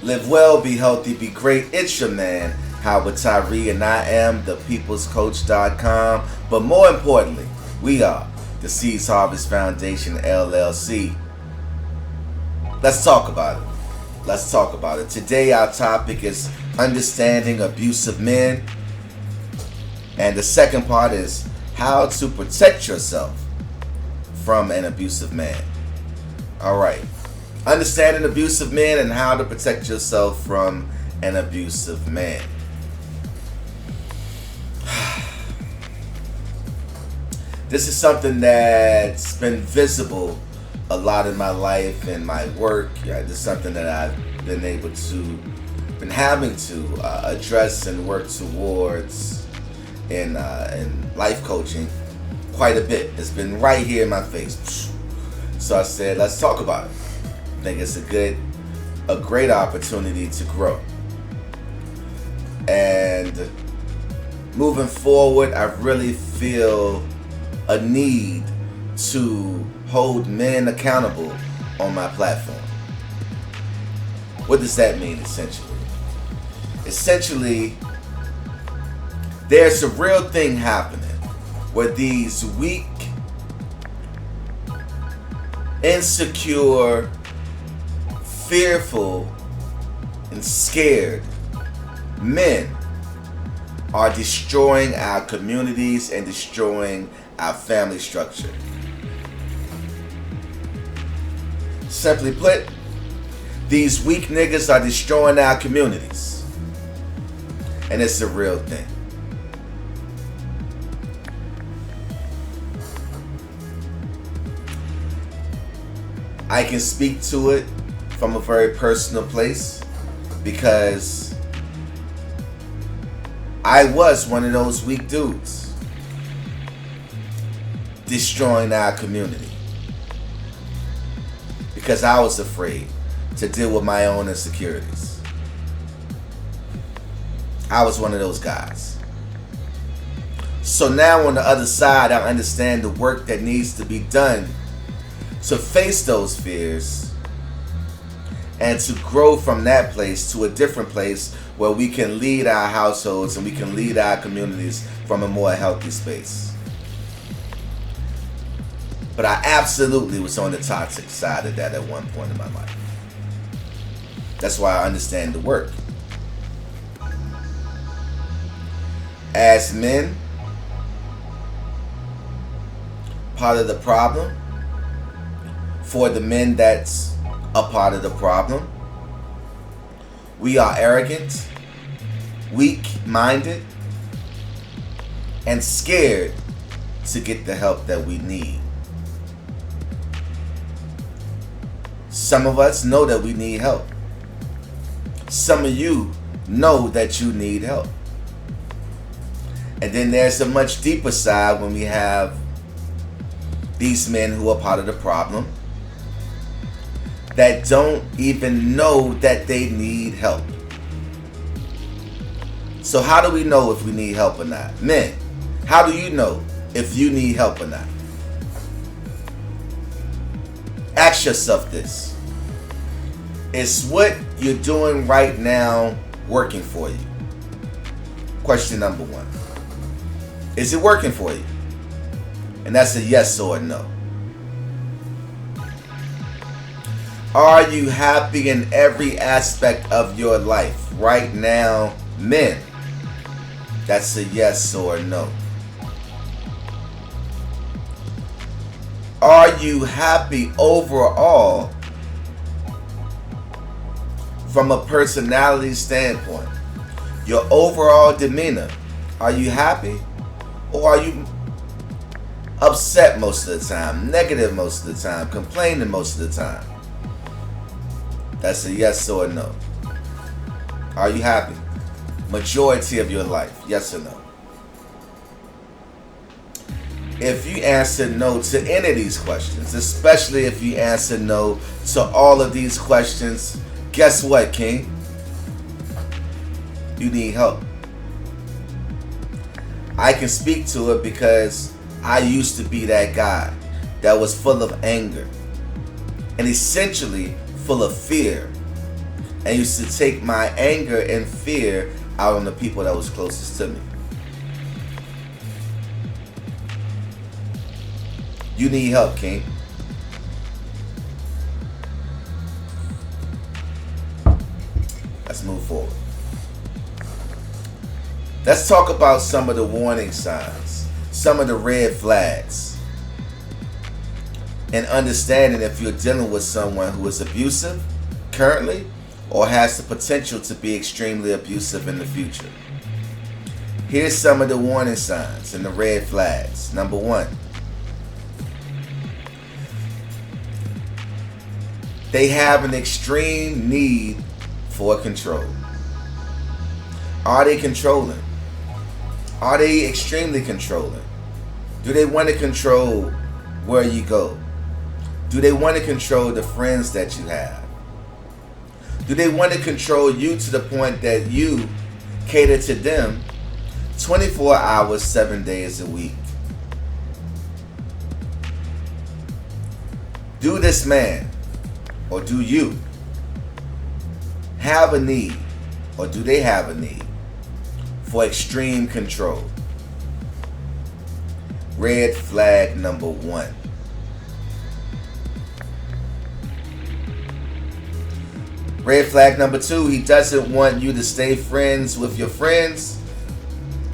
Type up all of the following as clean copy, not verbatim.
Live well, be healthy, be great. It's your man, Howard Tyree, and I am thepeoplescoach.com. But more importantly, we are the Seeds Harvest Foundation, LLC. Let's talk about it. Today our topic is understanding abusive men. And the second part is how to protect yourself from an abusive man. All right. Understanding abusive men and how to protect yourself from an abusive man. This is something that's been visible a lot in my life and my work. This is something that I've been having to address and work towards in life coaching quite a bit. It's been right here in my face. So I said, let's talk about it. I think it's a great opportunity to grow. And moving forward, I really feel a need to hold men accountable on my platform. What does that mean, essentially? Essentially, there's a real thing happening where these weak, insecure, fearful, and scared men are destroying our communities and destroying our family structure. Simply put, these weak niggas are destroying our communities. And it's a real thing. I can speak to it from a very personal place because I was one of those weak dudes destroying our community because I was afraid to deal with my own insecurities. I was one of those guys. So now on the other side, I understand the work that needs to be done to face those fears and to grow from that place to a different place where we can lead our households and we can lead our communities from a more healthy space. But I absolutely was on the toxic side of that at one point in my life. That's why I understand the work. As men, part of the problem, for the men that's a part of the problem, we are arrogant, weak-minded, and scared to get the help that we need. Some of us know that we need help. Some of you know that you need help. And then there's a much deeper side when we have these men who are part of the problem that don't even know that they need help. So how do we know if we need help or not? Men, how do you know if you need help or not? Ask yourself this. Is what you're doing right now working for you? Question number one. Is it working for you? And that's a yes or a no. Are you happy in every aspect of your life right now, men? That's a yes or a no. Are you happy overall from a personality standpoint? Your overall demeanor. Are you happy? Or are you upset most of the time, negative most of the time, complaining most of the time? That's a yes or a no. Are you happy? Majority of your life, yes or no? If you answer no to any of these questions, especially if you answer no to all of these questions, guess what, King? You need help. I can speak to it because I used to be that guy that was full of anger and essentially full of fear and used to take my anger and fear out on the people that was closest to me. You need help, King. Let's move forward. Let's talk about some of the warning signs, some of the red flags, and understanding if you're dealing with someone who is abusive currently or has the potential to be extremely abusive in the future. Here's some of the warning signs and the red flags. Number 1, they have an extreme need for control. Are they controlling? Are they extremely controlling? Do they want to control where you go? Do they want to control the friends that you have? Do they want to control you to the point that you cater to them 24 hours, 7 days a week? Do this man, or do you, have a need, or do they have a need for extreme control? Red flag number 1. Red flag number 2, he doesn't want you to stay friends with your friends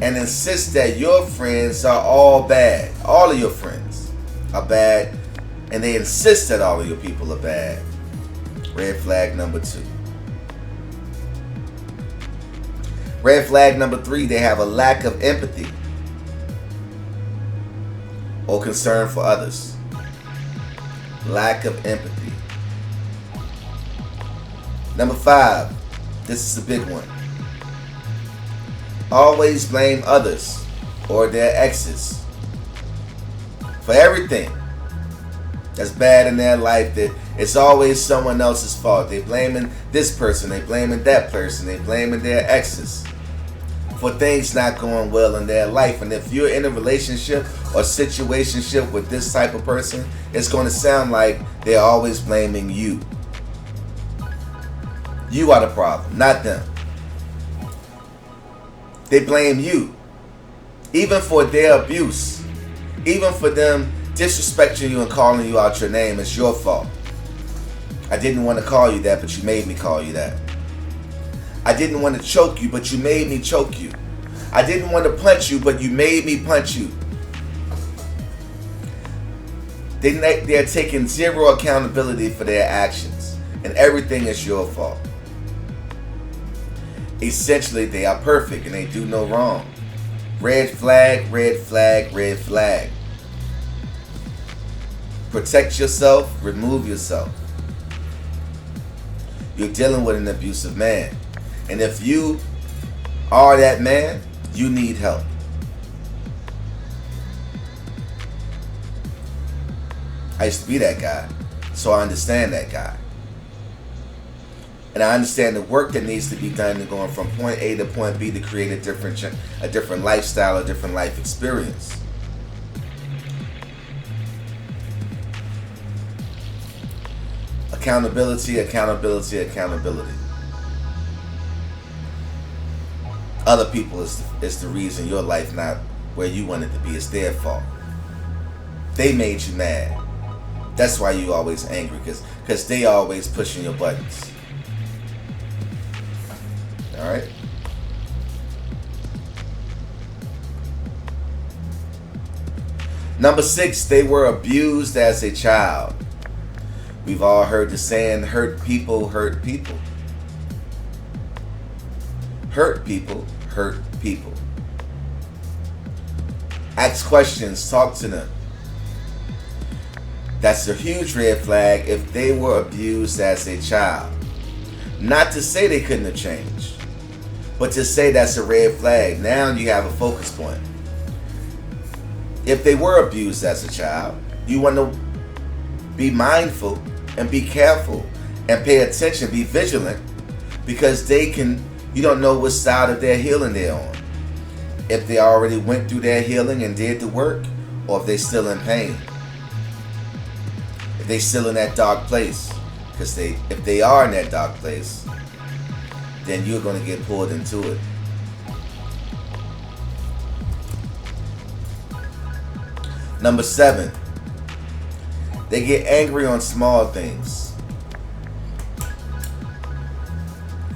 and insists that your friends are all bad. All of your friends are bad, and they insist that all of your people are bad. Red flag number 2. Red flag number 3, they have a lack of empathy or concern for others. Lack of empathy. Number 5, this is a big one. Always blame others or their exes for everything that's bad in their life. That it's always someone else's fault. They blaming this person, they blaming that person, they blaming their exes for things not going well in their life. And if you're in a relationship or situationship with this type of person, it's going to sound like they're always blaming you. You are the problem, not them. They blame you, even for their abuse, even for them disrespecting you and calling you out your name. It's your fault. I didn't want to call you that, but you made me call you that. I didn't want to choke you, but you made me choke you. I didn't want to punch you, but you made me punch you. They're taking zero accountability for their actions, and everything is your fault. Essentially, they are perfect and they do no wrong. Red flag, red flag, red flag. Protect yourself, remove yourself. You're dealing with an abusive man. And if you are that man, you need help. I used to be that guy, so I understand that guy. And I understand the work that needs to be done in going from point A to point B to create a different lifestyle, a different life experience. Accountability, accountability, accountability. Other people is the reason your life not where you want it to be. It's their fault. They made you mad. That's why you always angry, because they always pushing your buttons. Alright? Number 6, they were abused as a child. We've all heard the saying, hurt people hurt people. Hurt people hurt people. Ask questions, talk to them. That's a huge red flag if they were abused as a child. Not to say they couldn't have changed, but to say that's a red flag. Now you have a focus point. If they were abused as a child, you want to be mindful and be careful and pay attention, be vigilant, because you don't know what side of their healing they're on. If they already went through their healing and did the work, or if they're still in pain. If they're still in that dark place. Because if they are in that dark place, then you're going to get pulled into it. Number 7, they get angry on small things.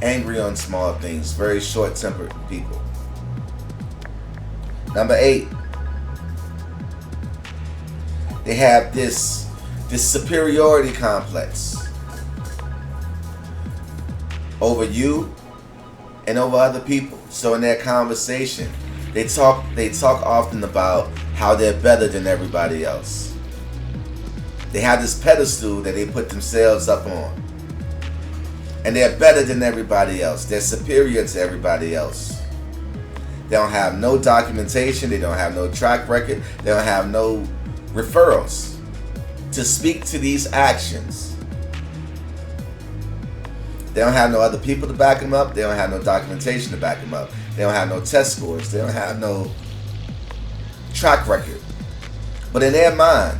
Angry on small things. Very short-tempered people. Number 8, they have this superiority complex over you and over other people. So in their conversation, they talk often about how they're better than everybody else. They have this pedestal that they put themselves up on. And they're better than everybody else. They're superior to everybody else. They don't have no documentation. They don't have no track record. They don't have no referrals to speak to these actions. They don't have no other people to back them up. They don't have no documentation to back them up. They don't have no test scores. They don't have no track record. But in their mind,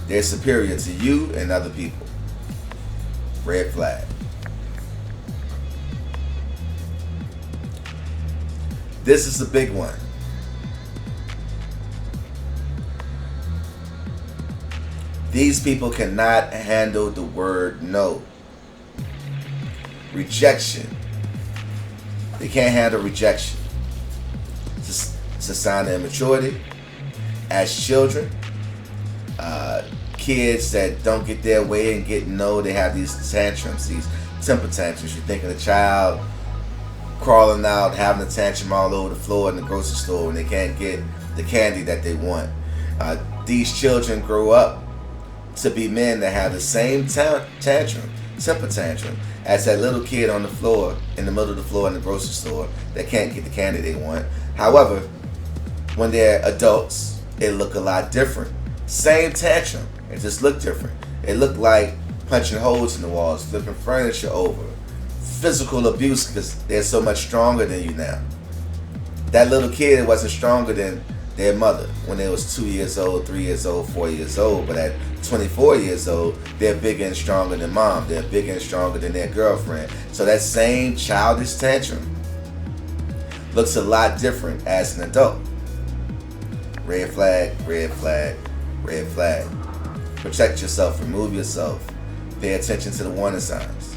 they're superior to you and other people. Red flag. This is the big one. These people cannot handle the word no. Rejection. They can't handle rejection. It's a sign of immaturity. As children, kids that don't get their way and get no, they have these tantrums, these temper tantrums. You think of a child crawling out, having a tantrum all over the floor in the grocery store when they can't get the candy that they want. These children grow up to be men that have the same temper tantrum, as that little kid on the floor, in the middle of the floor in the grocery store that can't get the candy they want. However, when they're adults, it look a lot different. Same tantrum, it just look different. It looked like punching holes in the walls, flipping furniture over, physical abuse because they're so much stronger than you now. That little kid wasn't stronger than their mother when they was 2 years old, 3 years old, 4 years old, but at 24 years old, they're bigger and stronger than mom. They're bigger and stronger than their girlfriend. So that same childish tantrum looks a lot different as an adult. Red flag, red flag, red flag. Protect yourself, remove yourself. Pay attention to the warning signs.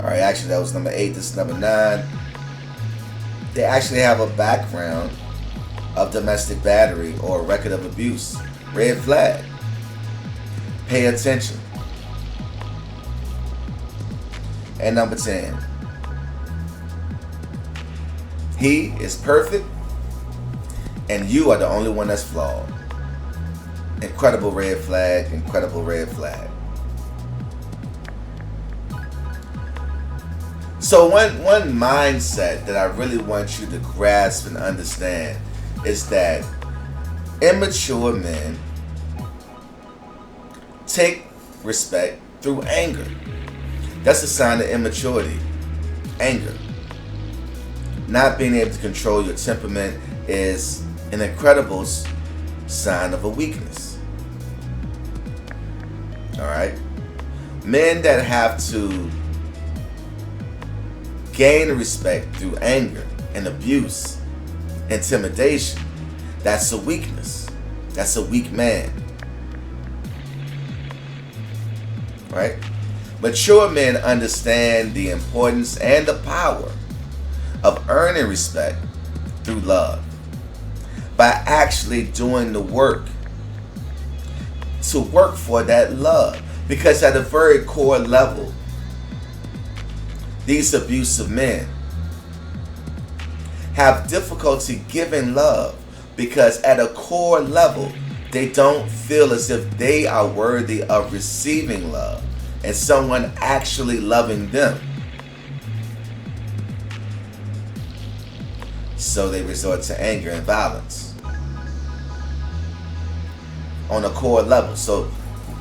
Alright, actually that was number 8. This is number 9. They actually have a background of domestic battery or a record of abuse. Red flag. Pay attention. And number 10. He is perfect and you are the only one that's flawed. Incredible red flag, incredible red flag. So one mindset that I really want you to grasp and understand is that immature men take respect through anger. That's a sign of immaturity. Anger. Not being able to control your temperament is an incredible sign of a weakness. Alright? Men that have to gain respect through anger and abuse, intimidation, that's a weakness. That's a weak man. Right? Mature men understand the importance and the power of earning respect through love by actually doing the work to work for that love. Because at a very core level, these abusive men have difficulty giving love because at a core level, they don't feel as if they are worthy of receiving love and someone actually loving them. So they resort to anger and violence on a core level. So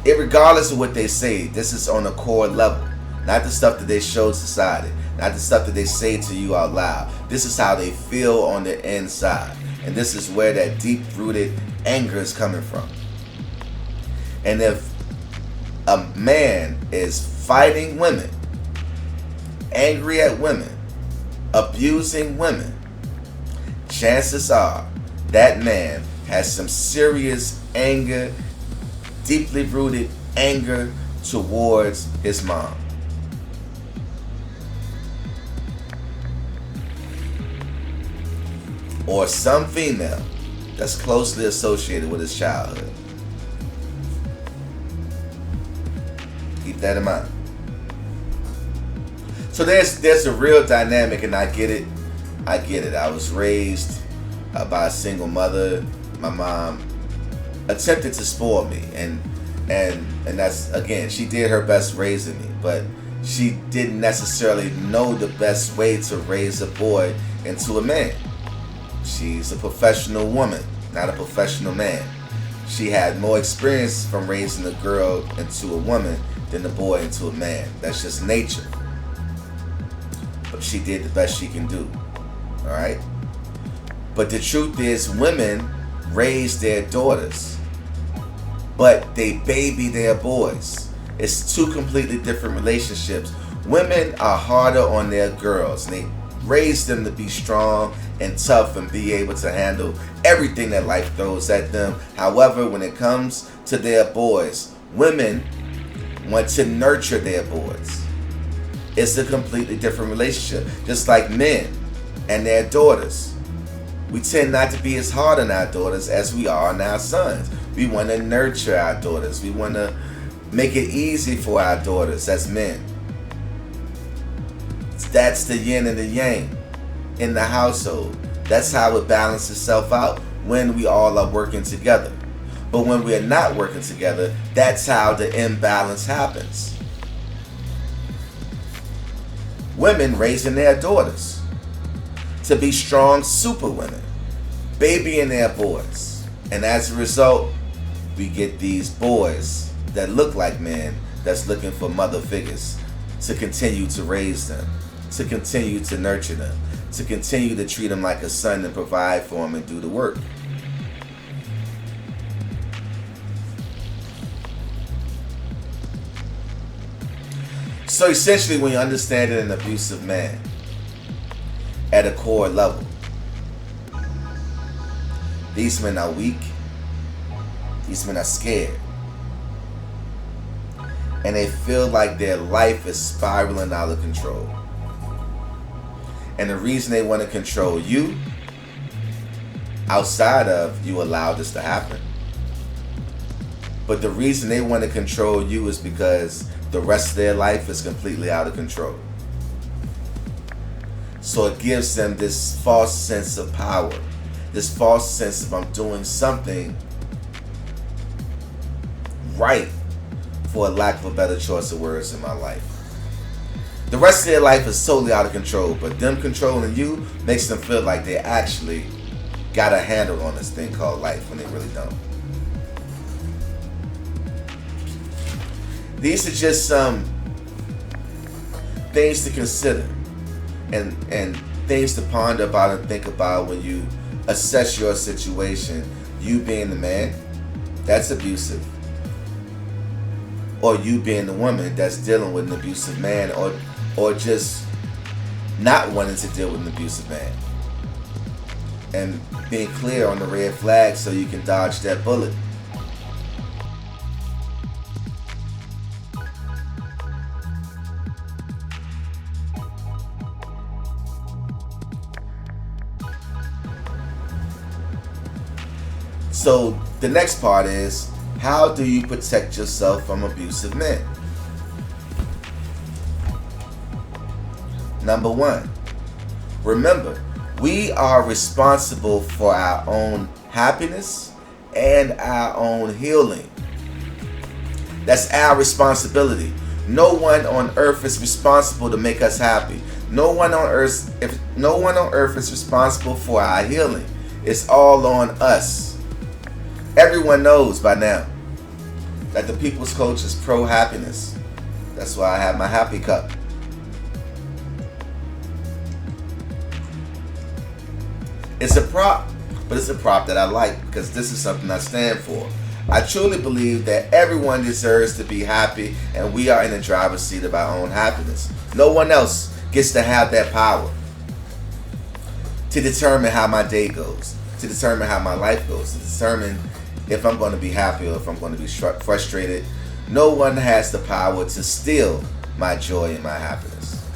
regardless of what they say, this is on a core level. Not the stuff that they show society. Not the stuff that they say to you out loud. This is how they feel on the inside. And this is where that deep-rooted anger is coming from. And if a man is fighting women, angry at women, abusing women, chances are that man has some serious anger, deeply rooted anger towards his mom. Or some female that's closely associated with his childhood. Keep that in mind. So there's a real dynamic, and I get it. I was raised by a single mother. My mom attempted to spoil me, and that's, again, she did her best raising me, but she didn't necessarily know the best way to raise a boy into a man. She's a professional woman, not a professional man. She had more experience from raising a girl into a woman than a boy into a man. That's just nature. But she did the best she can do. All right? But the truth is, women raise their daughters, but they baby their boys. It's two completely different relationships. Women are harder on their girls, and they raise them to be strong and tough and be able to handle everything that life throws at them. However, when it comes to their boys, women want to nurture their boys. It's a completely different relationship. Just like men and their daughters. We tend not to be as hard on our daughters as we are on our sons. We want to nurture our daughters. We want to make it easy for our daughters as men. That's the yin and the yang in the household. That's how it balances itself out when we all are working together. But when we are not working together, that's how the imbalance happens. Women raising their daughters to be strong superwomen, babying their boys. And as a result, we get these boys that look like men that's looking for mother figures to continue to raise them, to continue to nurture them, to continue to treat them like a son and provide for them and do the work. So essentially, when you understand an abusive man at a core level, these men are weak, these men are scared, and they feel like their life is spiraling out of control. And the reason they want to control you, outside of you allowed this to happen, but the reason they want to control you is because the rest of their life is completely out of control. So it gives them this false sense of power, this false sense of I'm doing something right, for a lack of a better choice of words, in my life. The rest of their life is totally out of control, but them controlling you makes them feel like they actually got a handle on this thing called life when they really don't. These are just some things to consider and things to ponder about and think about when you assess your situation. You being the man that's abusive, or you being the woman that's dealing with an abusive man, or just not wanting to deal with an abusive man, and being clear on the red flag so you can dodge that bullet. So the next part is, how do you protect yourself from abusive men? Number one, remember, we are responsible for our own happiness and our own healing. That's our responsibility. No one on earth is responsible to make us happy. No one on earth is responsible for our healing. It's all on us. Everyone knows by now that the People's Coach is pro-happiness. That's why I have my happy cup. It's a prop, but it's a prop that I like because this is something I stand for. I truly believe that everyone deserves to be happy, and we are in the driver's seat of our own happiness. No one else gets to have that power to determine how my day goes, to determine how my life goes, to determine if I'm going to be happy or if I'm going to be frustrated. No one has the power to steal my joy and my happiness.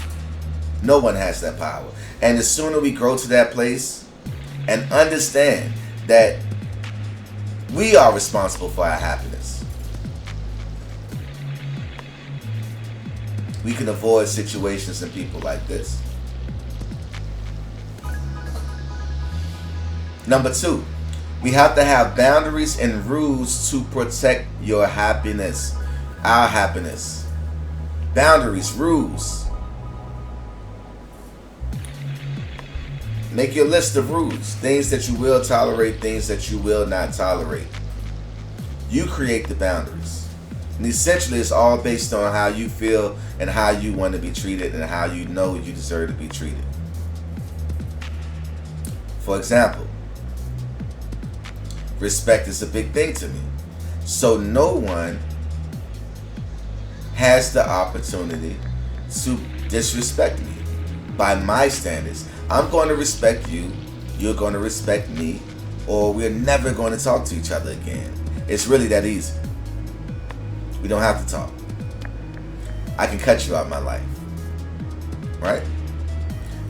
No one has that power. And the sooner we grow to that place and understand that we are responsible for our happiness, we can avoid situations and people like this. Number 2, we have to have boundaries and rules to protect your happiness, our happiness. Boundaries, rules. Make your list of rules, things that you will tolerate, things that you will not tolerate. You create the boundaries. And essentially, it's all based on how you feel and how you want to be treated and how you know you deserve to be treated. For example, respect is a big thing to me. So no one has the opportunity to disrespect me by my standards. I'm going to respect you, you're going to respect me, or we're never going to talk to each other again. It's really that easy. We don't have to talk. I can cut you out of my life. Right?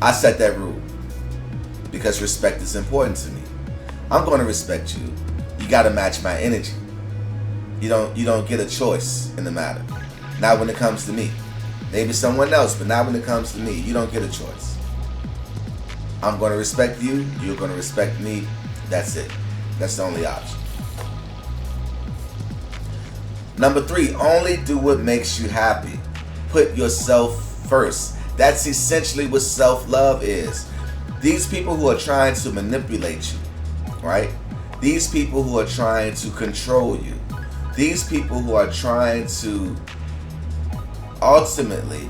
I set that rule because respect is important to me. I'm going to respect you. You got to match my energy. You don't get a choice in the matter. Not when it comes to me. Maybe someone else, but not when it comes to me. You don't get a choice. I'm going to respect you. You're going to respect me. That's it. That's the only option. Number 3, only do what makes you happy. Put yourself first. That's essentially what self-love is. These people who are trying to manipulate you, right? These people who are trying to control you. These people who are trying to ultimately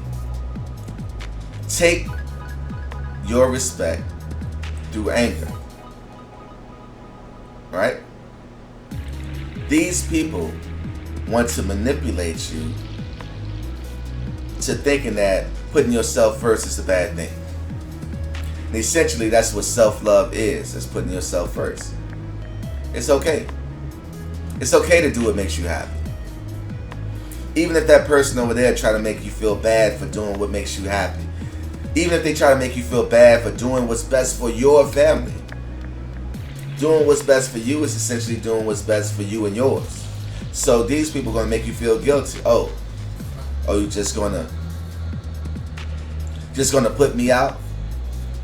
take your respect through anger, right? These people want to manipulate you to thinking that putting yourself first is a bad thing. And essentially, that's what self-love is. It's putting yourself first. It's okay. It's okay to do what makes you happy. Even if that person over there try to make you feel bad for doing what makes you happy. Even if they try to make you feel bad for doing what's best for your family. Doing what's best for you is essentially doing what's best for you and yours. So these people are going to make you feel guilty. Oh, you're just going to put me out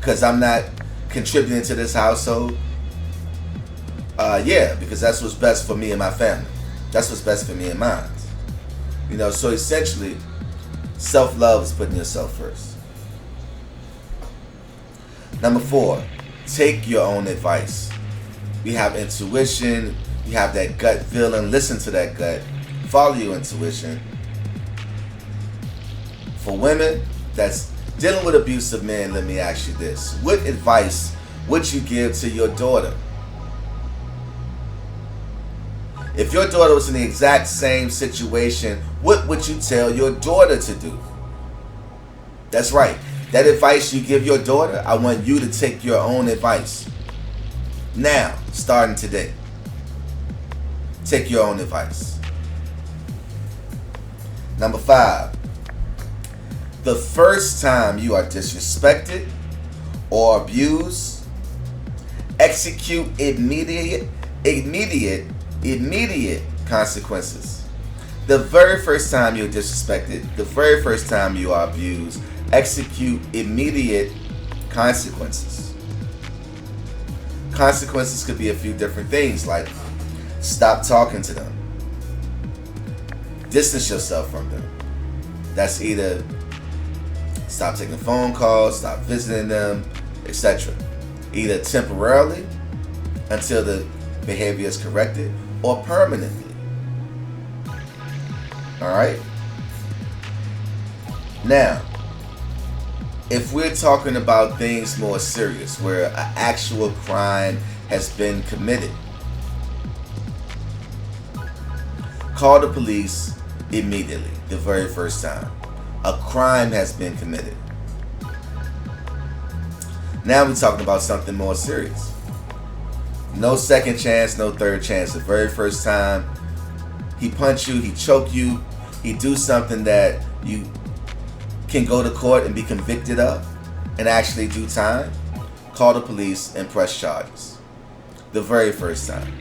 because I'm not contributing to this household? Yeah, because that's what's best for me and my family. That's what's best for me and mine. So essentially, self-love is putting yourself first. Number 4, take your own advice. We have intuition. You have that gut feeling. Listen to that gut. Follow your intuition. For women that's dealing with abusive men, let me ask you this. What advice would you give to your daughter? If your daughter was in the exact same situation, what would you tell your daughter to do? That's right. That advice you give your daughter, I want you to take your own advice. Now, starting today. Take your own advice. Number 5. The first time you are disrespected or abused, execute immediate consequences. The very first time you're disrespected, the very first time you are abused, execute immediate consequences. Consequences could be a few different things, like stop talking to them, distance yourself from them. That's either stop taking phone calls, stop visiting them, etc. Either temporarily until the behavior is corrected, or permanently. Alright? Now, if we're talking about things more serious, where an actual crime has been committed, Call the police immediately, the very first time. A crime has been committed. Now we're talking about something more serious. No second chance, no third chance. The very first time he punch you, he choke you, he do something that you can go to court and be convicted of and actually do time, call the police and press charges. The very first time.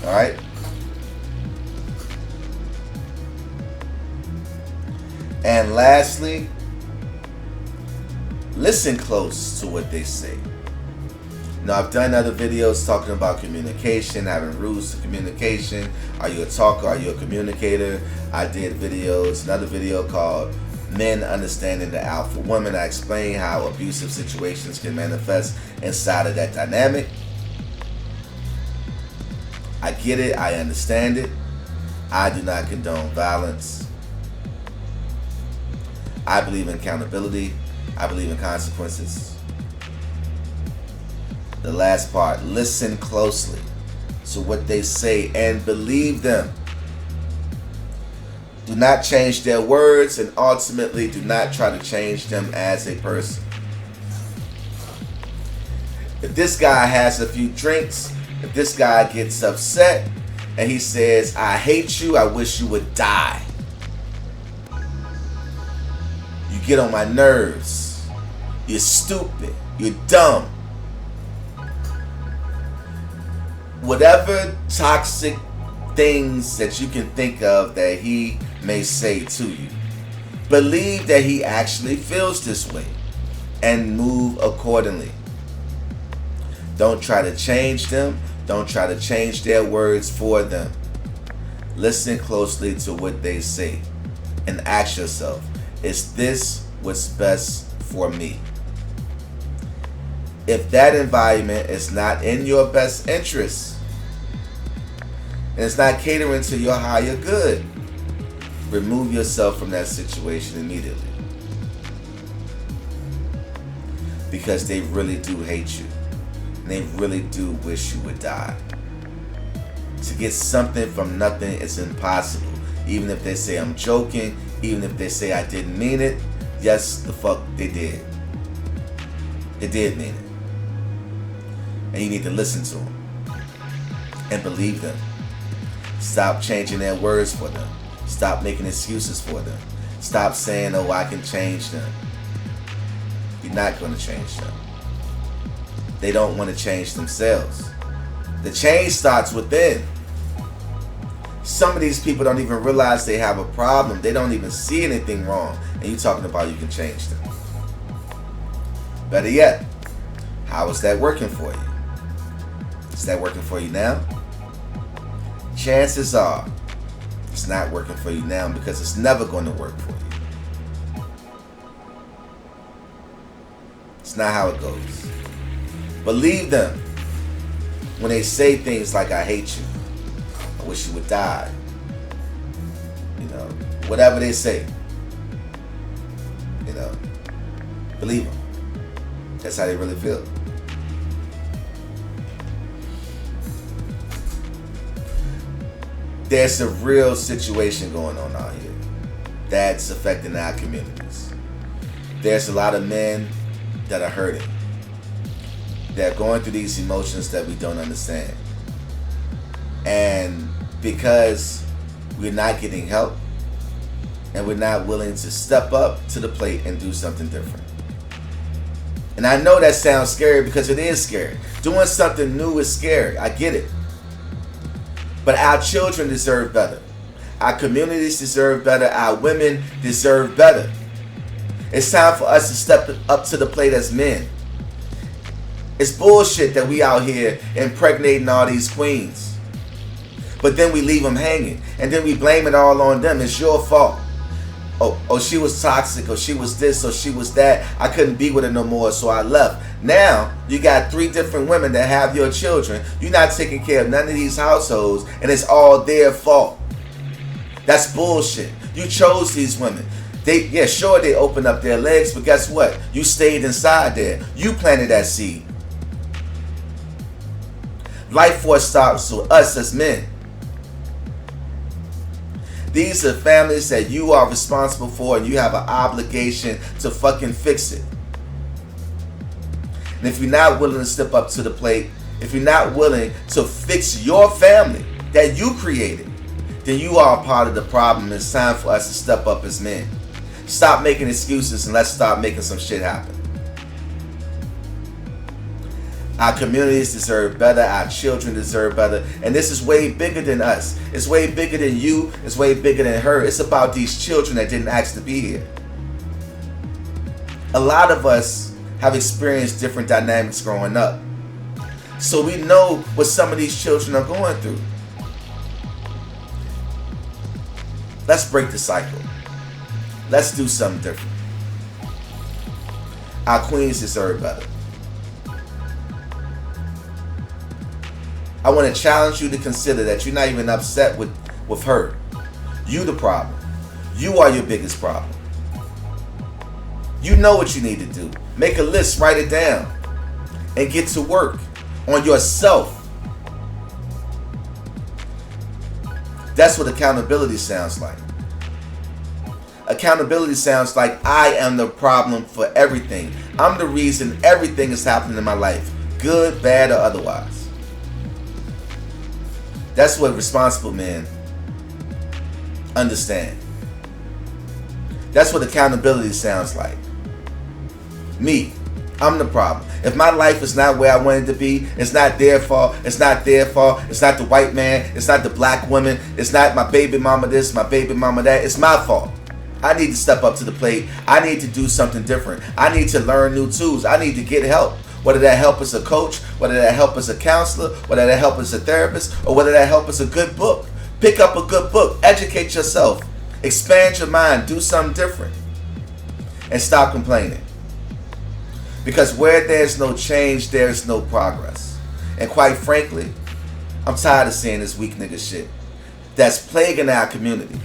Alright? And lastly, listen close to what they say. Now, I've done other videos talking about communication, having rules to communication. Are you a talker? Are you a communicator? I did videos, another video called Men Understanding the Alpha Woman. I explain how abusive situations can manifest inside of that dynamic. I get it. I understand it. I do not condone violence. I believe in accountability. I believe in consequences. The last part, listen closely to what they say and believe them. Do not change their words, and ultimately do not try to change them as a person. If this guy has a few drinks, if this guy gets upset and he says, I hate you, I wish you would die. You get on my nerves. You're stupid. You're dumb. Whatever toxic things that you can think of that he may say to you, believe that he actually feels this way and move accordingly. Don't try to change them. Don't try to change their words for them. Listen closely to what they say and ask yourself, is this what's best for me? If that environment is not in your best interest and it's not catering to your higher good, remove yourself from that situation immediately. Because they really do hate you. And they really do wish you would die. To get something from nothing is impossible. Even if they say I'm joking, even if they say I didn't mean it, yes, the fuck they did. They did mean it. And you need to listen to them and believe them. Stop changing their words for them. Stop making excuses for them. Stop saying, oh, I can change them. You're not going to change them. They don't want to change themselves. The change starts within. Some of these people don't even realize they have a problem. They don't even see anything wrong. And you're talking about you can change them. Better yet, how is that working for you? Is that working for you now? Chances are it's not working for you now because it's never going to work for you. It's not how it goes. Believe them when they say things like, I hate you. I wish you would die. You know, whatever they say. You know, believe them. That's how they really feel. There's a real situation going on out here that's affecting our communities. There's a lot of men that are hurting. They're going through these emotions that we don't understand. And because we're not getting help and we're not willing to step up to the plate and do something different. And I know that sounds scary because it is scary. Doing something new is scary. I get it. But our children deserve better. Our communities deserve better. Our women deserve better. It's time for us to step up to the plate as men. It's bullshit that we out here impregnating all these queens. But then we leave them hanging. And then we blame it all on them. It's your fault. Oh, she was toxic, or she was this, or she was that. I couldn't be with her no more, so I left. Now, you got 3 different women that have your children. You're not taking care of none of these households, and it's all their fault. That's bullshit. You chose these women. Sure, they opened up their legs, but guess what? You stayed inside there. You planted that seed. Life force starts with us as men. These are families that you are responsible for, and you have an obligation to fucking fix it. And if you're not willing to step up to the plate, if you're not willing to fix your family that you created, then you are a part of the problem. It's time for us to step up as men. Stop making excuses and let's start making some shit happen. Our communities deserve better. Our children deserve better. And this is way bigger than us. It's way bigger than you. It's way bigger than her. It's about these children that didn't ask to be here. A lot of us have experienced different dynamics growing up. So we know what some of these children are going through. Let's break the cycle. Let's do something different. Our queens deserve better. I want to challenge you to consider that you're not even upset with her. You the problem. You are your biggest problem. You know what you need to do. Make a list, write it down, and get to work on yourself. That's what accountability sounds like. Accountability sounds like I am the problem for everything. I'm the reason everything is happening in my life, good, bad, or otherwise. That's what responsible men understand. That's what accountability sounds like. Me, I'm the problem. If my life is not where I want it to be, it's not their fault. It's not their fault. It's not the white man. It's not the black woman. It's not my baby mama this, my baby mama that. It's my fault. I need to step up to the plate. I need to do something different. I need to learn new tools. I need to get help. Whether that help is a coach, whether that help is a counselor, whether that help is a therapist, or whether that help is a good book. Pick up a good book. Educate yourself. Expand your mind. Do something different. And stop complaining. Because where there's no change, there's no progress. And quite frankly, I'm tired of seeing this weak nigga shit that's plaguing our community.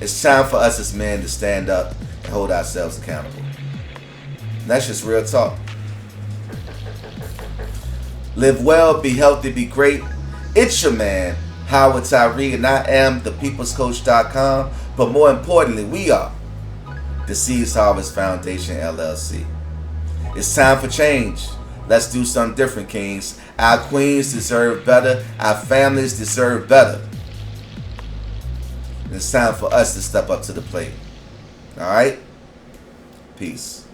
It's time for us as men to stand up and hold ourselves accountable. And that's just real talk. Live well, be healthy, be great. It's your man, Howard Tyree, and I am thepeoplescoach.com. But more importantly, we are the Seeds Harvest Foundation, LLC. It's time for change. Let's do something different, kings. Our queens deserve better. Our families deserve better. And it's time for us to step up to the plate. All right? Peace.